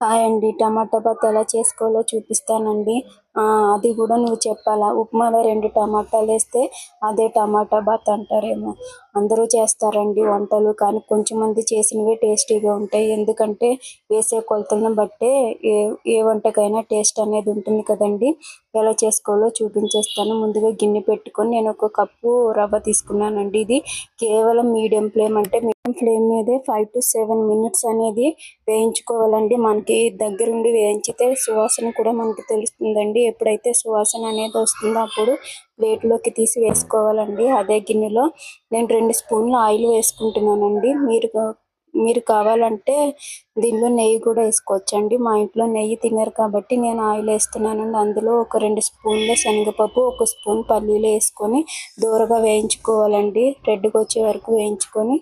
Hi అండి. టమాటా bath ఎలా చేసుకోవాలో చూపిస్తానండి. అది కూడా నువ్వు చెప్పాలా? ఉప్మాలో 2 టమాటాలేస్తే అదే టమాటా బాత్ అంటారేమో! అందరూ చేస్తారండి వంటలు. కానీ కొంచెం మంది చేసినవే టేస్టీగా ఉంటాయి. ఎందుకంటే వేసే కొలతలను బట్టే ఏ ఏ వంటకైనా టేస్ట్ అనేది ఉంటుంది కదండీ! ఎలా చేసుకోవాలో చూపించేస్తాను. ముందుగా గిన్నె పెట్టుకొని నేను ఒక కప్పు రవ్వ తీసుకున్నానండి. ఇది కేవలం మీడియం ఫ్లేమ్ అంటే మీడియం ఫ్లేమ్ మీదే 5-7 మినిట్స్ అనేది వేయించుకోవాలండి. మనకి దగ్గరుండి వేయించితే సువాసన కూడా మనకి తెలుస్తుందండి. ఎప్పుడైతే సువాసన అనేది వస్తుందో అప్పుడు ప్లేట్లోకి తీసి వేసుకోవాలండి. అదే గిన్నెలో నేను 2 స్పూన్లు ఆయిల్ వేసుకుంటున్నానండి. మీరు కావాలంటే దీనిలో నెయ్యి కూడా వేసుకోవచ్చండి. మా ఇంట్లో నెయ్యి తినరు కాబట్టి నేను ఆయిల్ వేస్తున్నానండి. అందులో ఒక 2 స్పూన్ల శనగపప్పు, 1 స్పూన్ పల్లీలు వేసుకొని దోరగా వేయించుకోవాలండి. రెడ్గా వచ్చే వరకు వేయించుకొని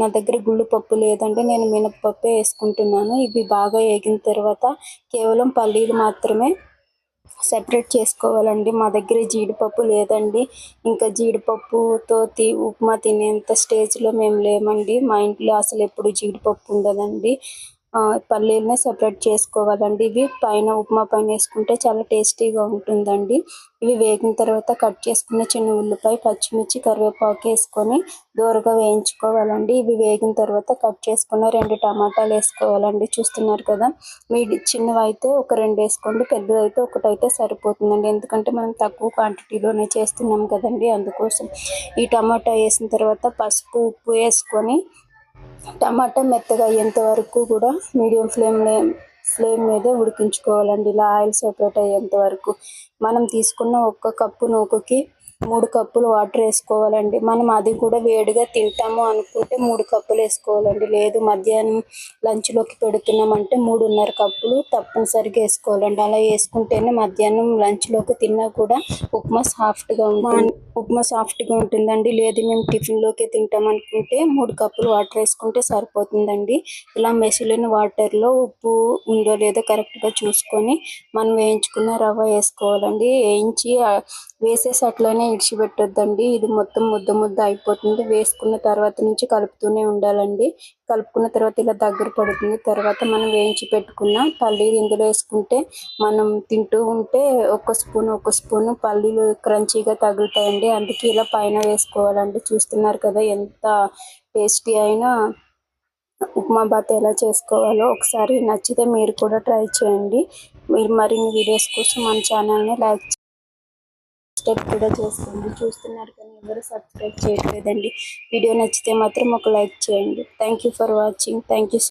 నా దగ్గర గుళ్ళు పప్పు లేదంటే నేను మినపప్పే వేసుకుంటున్నాను. ఇవి బాగా వేగిన తర్వాత కేవలం పల్లీలు మాత్రమే సెపరేట్ చేసుకోవాలండి. మా దగ్గర జీడిపప్పు లేదండి. ఇంకా జీడిపప్పుతో ఉప్మా తినేంత స్టేజ్లో మేము లేమండి. మా ఇంట్లో అసలు ఎప్పుడు జీడిపప్పు ఉండదండి. పల్లీలనే సెపరేట్ చేసుకోవాలండి. ఇవి పైన ఉప్మా పైన వేసుకుంటే చాలా టేస్టీగా ఉంటుందండి. ఇవి వేగిన తర్వాత కట్ చేసుకున్న చిన్న ఉల్లిపాయ, పచ్చిమిర్చి, కరివేపాకు వేసుకొని దోరగా వేయించుకోవాలండి. ఇవి వేగిన తర్వాత కట్ చేసుకున్న 2 టమాటాలు వేసుకోవాలండి. చూస్తున్నారు కదా! చిన్నవైతే ఒక 2 వేసుకోండి. పెద్దదైతే ఒకటైతే సరిపోతుందండి. ఎందుకంటే మనం తక్కువ క్వాంటిటీలోనే చేస్తున్నాం కదండి, అందుకోసం. ఈ టమాటా వేసిన తర్వాత పసుపు, ఉప్పు వేసుకొని టమాటా మెత్తగా అయ్యేంత వరకు కూడా మీడియం ఫ్లేమ్ మీదే ఉడికించుకోవాలండి. ఇలా ఆయిల్ సెపరేట్ అయ్యేంత వరకు. మనం తీసుకున్న 1 కప్పు నూకకి 3 కప్పులు వాటర్ వేసుకోవాలండి. మనం అది కూడా వేడిగా తింటాము అనుకుంటే 3 కప్పులు వేసుకోవాలండి. లేదు మధ్యాహ్నం లంచ్లోకి పెడుతున్నామంటే 3.5 కప్పులు తప్పనిసరిగా వేసుకోవాలండి. అలా వేసుకుంటేనే మధ్యాహ్నం లంచ్లోకి తిన్నా కూడా ఉప్మా సాఫ్ట్గా ఉంటుందండి. లేదు మేము టిఫిన్లోకి తింటాం అనుకుంటే 3 కప్పులు వాటర్ వేసుకుంటే సరిపోతుందండి. ఇలా మెసిలిన వాటర్లో ఉప్పు ఉందో లేదో కరెక్ట్గా చూసుకొని మనం వేయించుకున్న రవ్వ వేసుకోవాలండి. వేసేసి అట్లనే ఇడిచిపెట్టొద్దండి. ఇది మొత్తం ముద్ద అయిపోతుంది. వేసుకున్న తర్వాత నుంచి కలుపుతూనే ఉండాలండి. కలుపుకున్న తర్వాత ఇలా దగ్గర పడుతుంది. తర్వాత మనం వేయించి పెట్టుకున్న పల్లీలు ఇందులో వేసుకుంటే మనం తింటూ ఉంటే ఒక స్పూను పల్లీలు క్రంచీగా తగులుతాయండి. అందుకే ఇలా పైన వేసుకోవాలండి. చూస్తున్నారు కదా ఎంత టేస్టీ అయినా ఉప్మా బాత్ ఎలా చేసుకోవాలో. ఒకసారి నచ్చితే మీరు కూడా ట్రై చేయండి. మీరు మరిన్ని వీడియోస్ కోసం మన ఛానల్ని సబ్స్క్రైబ్ కూడా చేసుకోండి. చూస్తున్నారు కానీ ఎవరు సబ్స్క్రైబ్ చేయట్లేదండి. వీడియో నచ్చితే మాత్రం ఒక లైక్ చేయండి. Thank you for watching. Thank you.